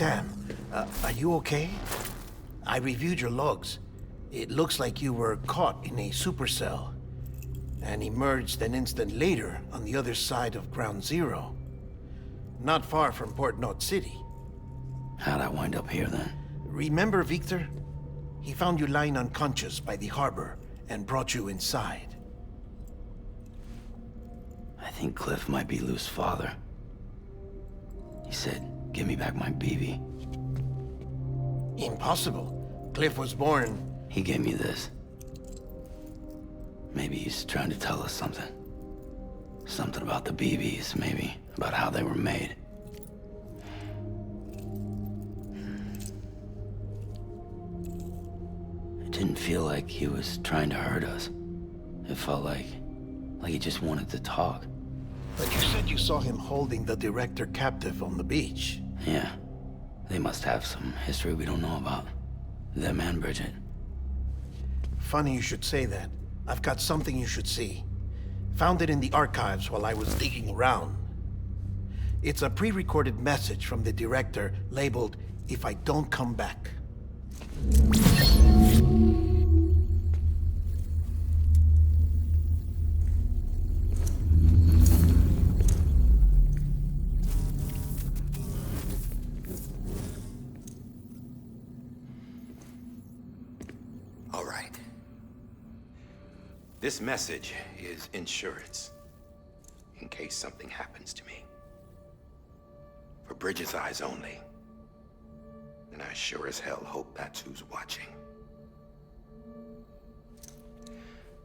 Sam, are you okay? I reviewed your logs. It looks like you were caught in a supercell and emerged an instant later on the other side of Ground Zero. Not far from Port Knot City. How'd I wind up here then? Remember Victor? He found you lying unconscious by the harbor and brought you inside. I think Cliff might be Lou's father. He said, give me back my BB. Impossible. Cliff was born... He gave me this. Maybe he's trying to tell us something. Something about the BBs, maybe. About how they were made. It didn't feel like he was trying to hurt us. It felt like he just wanted to talk. But you said you saw him holding the director captive on the beach. Yeah. They must have some history we don't know about. Them and Bridget. Funny you should say that. I've got something you should see. Found it in the archives while I was digging around. It's a pre-recorded message from the director labeled, "If I don't come back." All right. This message is insurance, in case something happens to me. For Bridget's eyes only. And I sure as hell hope that's who's watching.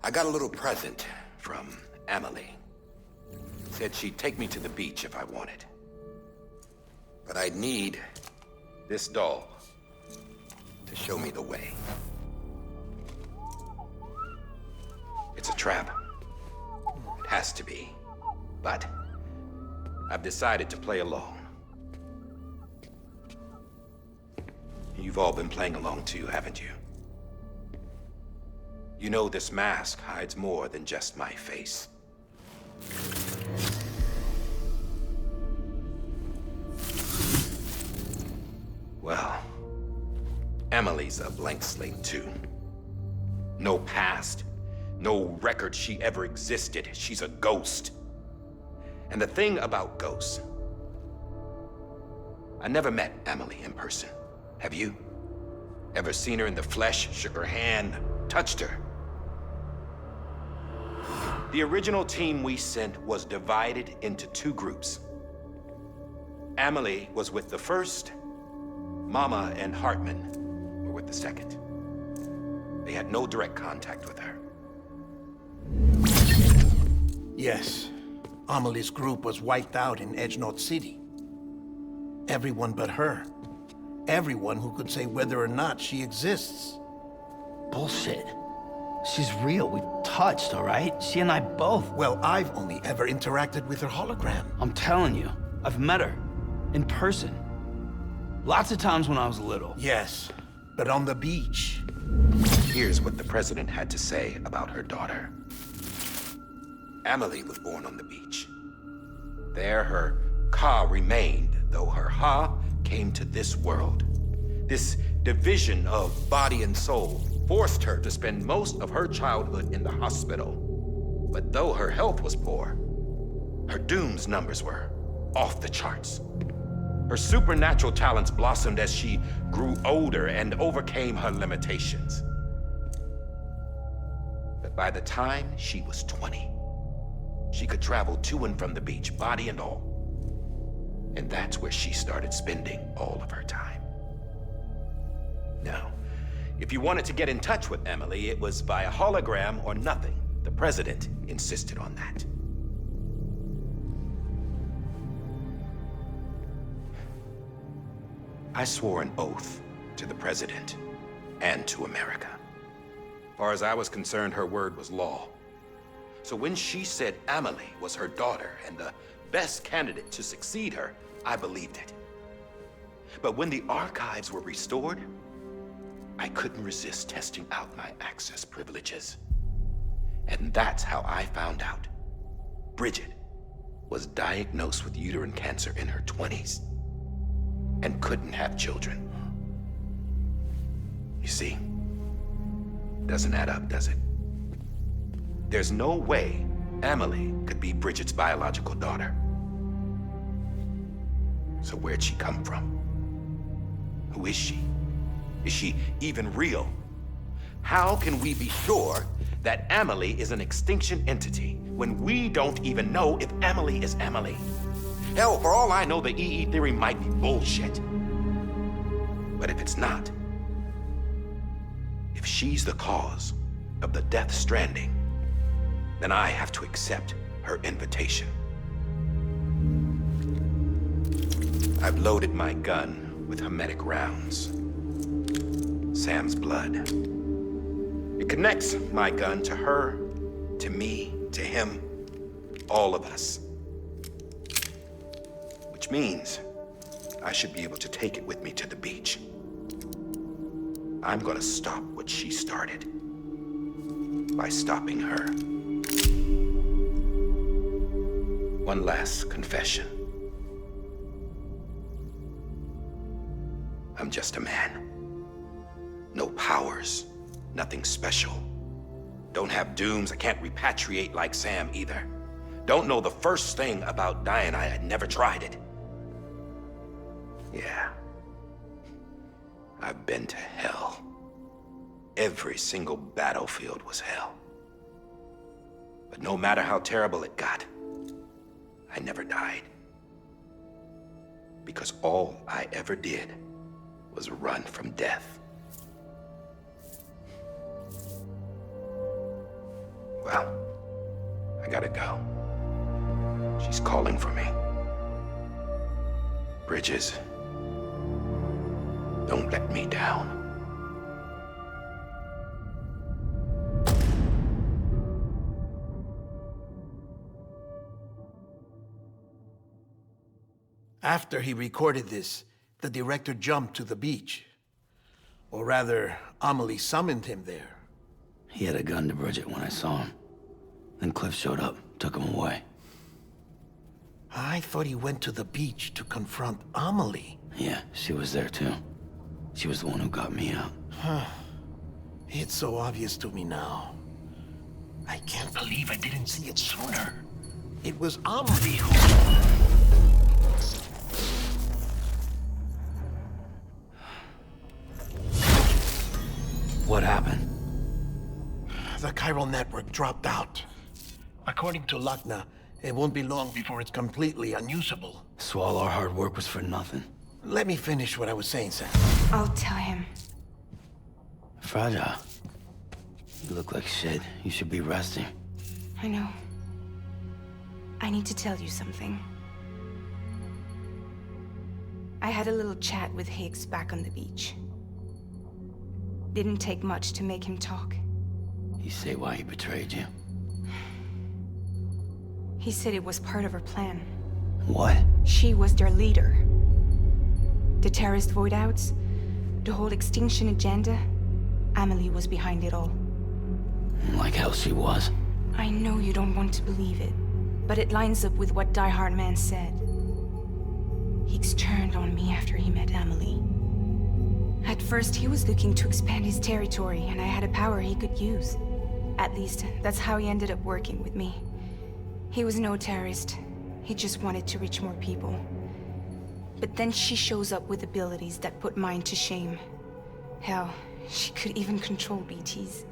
I got a little present from Emily. Said she'd take me to the beach if I wanted. But I'd need this doll to show me the way. It's a trap. It has to be. But I've decided to play along. You've all been playing along too, haven't you? You know this mask hides more than just my face. Well, Emily's a blank slate too. No past. No record she ever existed. She's a ghost. And the thing about ghosts, I never met Emily in person. Have you? Ever seen her in the flesh, shook her hand, touched her? The original team we sent was divided into two groups. Emily was with the first. Mama and Hartman were with the second. They had no direct contact with her. Yes. Amelie's group was wiped out in Edge Knot City. Everyone but her. Everyone who could say whether or not she exists. Bullshit. She's real. We've touched, all right? She and I both. Well, I've only ever interacted with her hologram. I'm telling you, I've met her. In person. Lots of times when I was little. Yes, but on the beach. Here's what the president had to say about her daughter. Emily was born on the beach. There her Ka remained, though her Ha came to this world. This division of body and soul forced her to spend most of her childhood in the hospital. But though her health was poor, her Doom's numbers were off the charts. Her supernatural talents blossomed as she grew older and overcame her limitations. But by the time she was 20, she could travel to and from the beach, body and all. And that's where she started spending all of her time. Now, if you wanted to get in touch with Emily, it was via hologram or nothing. The president insisted on that. I swore an oath to the president and to America. As far as I was concerned, her word was law. So when she said Emily was her daughter and the best candidate to succeed her, I believed it. But when the archives were restored, I couldn't resist testing out my access privileges. And that's how I found out Bridget was diagnosed with uterine cancer in her 20s. and couldn't have children. You see, doesn't add up, does it? There's no way Amelie could be Bridget's biological daughter. So where'd she come from? Who is she? Is she even real? How can we be sure that Amelie is an extinction entity when we don't even know if Amelie is Amelie? Hell, for all I know, the EE theory might be bullshit. But if it's not, if she's the cause of the Death Stranding, then I have to accept her invitation. I've loaded my gun with hermetic rounds. Sam's blood. It connects my gun to her, to me, to him, all of us. Which means I should be able to take it with me to the beach. I'm gonna stop what she started by stopping her. One last confession. I'm just a man. No powers, nothing special. Don't have dooms, I can't repatriate like Sam either. Don't know the first thing about dying, I had never tried it. Yeah. I've been to hell. Every single battlefield was hell. But no matter how terrible it got, I never died. Because all I ever did was run from death. Well, I gotta go. She's calling for me. Bridges, don't let me down. After he recorded this, the director jumped to the beach. Or rather, Amelie summoned him there. He had a gun to Bridget when I saw him. Then Cliff showed up, took him away. I thought he went to the beach to confront Amelie. Yeah, she was there too. She was the one who got me out. It's so obvious to me now. I can't believe I didn't see it sooner. It was Amelie who... What happened? The chiral network dropped out. According to Lachna, it won't be long before it's completely unusable. So all our hard work was for nothing. Let me finish what I was saying, Sam. I'll tell him. Fragile. You look like shit. You should be resting. I know. I need to tell you something. I had a little chat with Higgs back on the beach. Didn't take much to make him talk. You say why he betrayed you? He said it was part of her plan. What? She was their leader. The terrorist void-outs, the whole extinction agenda, Amelie was behind it all. Like hell she was. I know you don't want to believe it, but it lines up with what Die Hard Man said. Higgs turned on me after he met Amelie. At first, he was looking to expand his territory, and I had a power he could use. At least, that's how he ended up working with me. He was no terrorist. He just wanted to reach more people. But then she shows up with abilities that put mine to shame. Hell, she could even control BTs.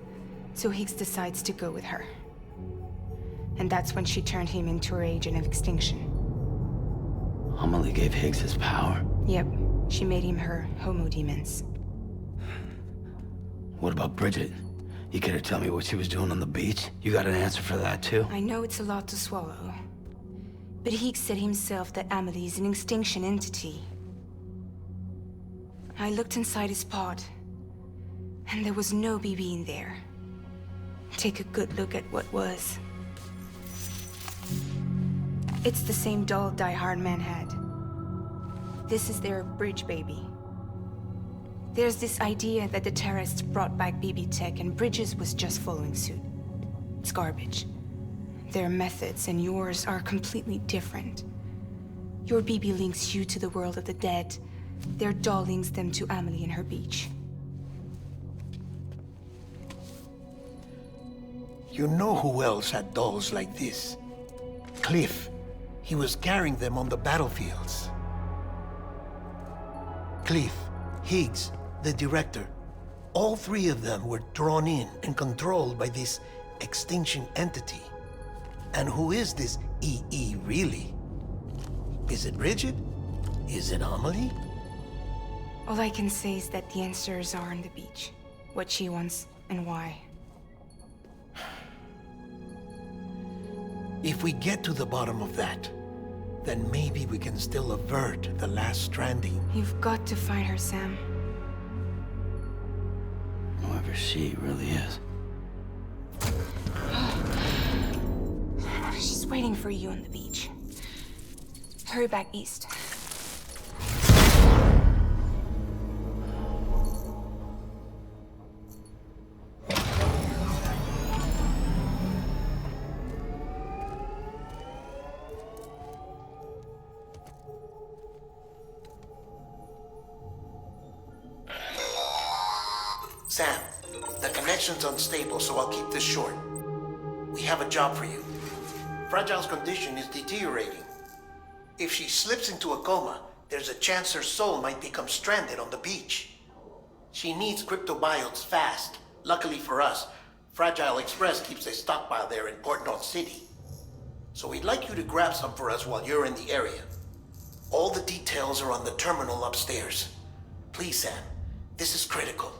So Higgs decides to go with her. And that's when she turned him into her agent of extinction. Amelie gave Higgs his power. Yep, she made him her homo demons. What about Bridget? You care to tell me what she was doing on the beach? You got an answer for that too? I know it's a lot to swallow. But Higgs said himself that Amelie is an extinction entity. I looked inside his pod, and there was no BB in there. Take a good look at what was. It's the same doll Die Hard Man had. This is their bridge baby. There's this idea that the terrorists brought back BB tech and Bridges was just following suit. It's garbage. Their methods and yours are completely different. Your BB links you to the world of the dead, Their doll links them to Amelie and her beach. You know who else had dolls like this? Cliff. He was carrying them on the battlefields. Cliff, Higgs, the director. All three of them were drawn in and controlled by this extinction entity. And who is this EE really? Is it Bridget? Is it Amelie? All I can say is that the answers are on the beach. What she wants and why. If we get to the bottom of that, then maybe we can still avert the last stranding. You've got to find her, Sam. Whoever she really is. She's waiting for you on the beach. Hurry back east. Sam, the connection's unstable, so I'll keep this short. We have a job for you. Fragile's condition is deteriorating. If she slips into a coma, there's a chance her soul might become stranded on the beach. She needs cryptobiotes fast. Luckily for us, Fragile Express keeps a stockpile there in Port North City. So we'd like you to grab some for us while you're in the area. All the details are on the terminal upstairs. Please, Sam, this is critical.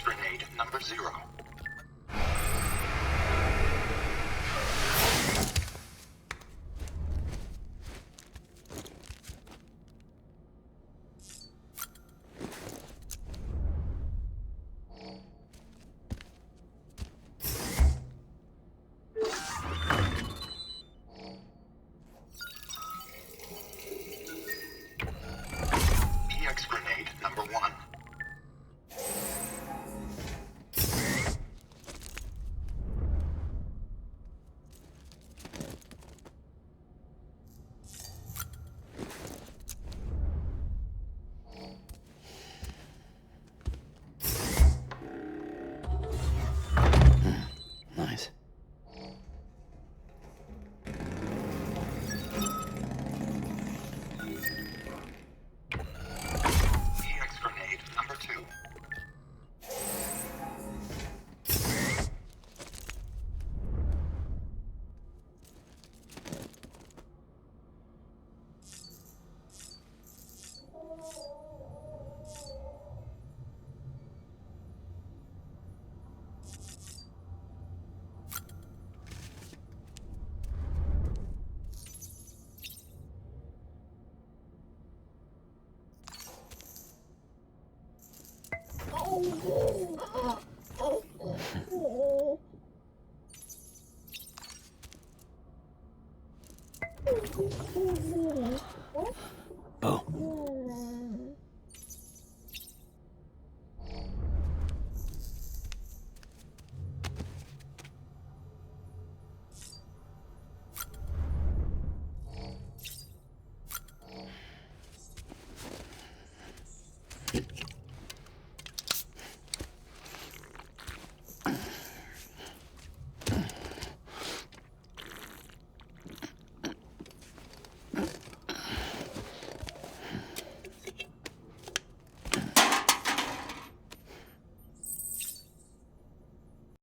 Grenade number 0. EX grenade number 1. Nice. EX grenade number 2.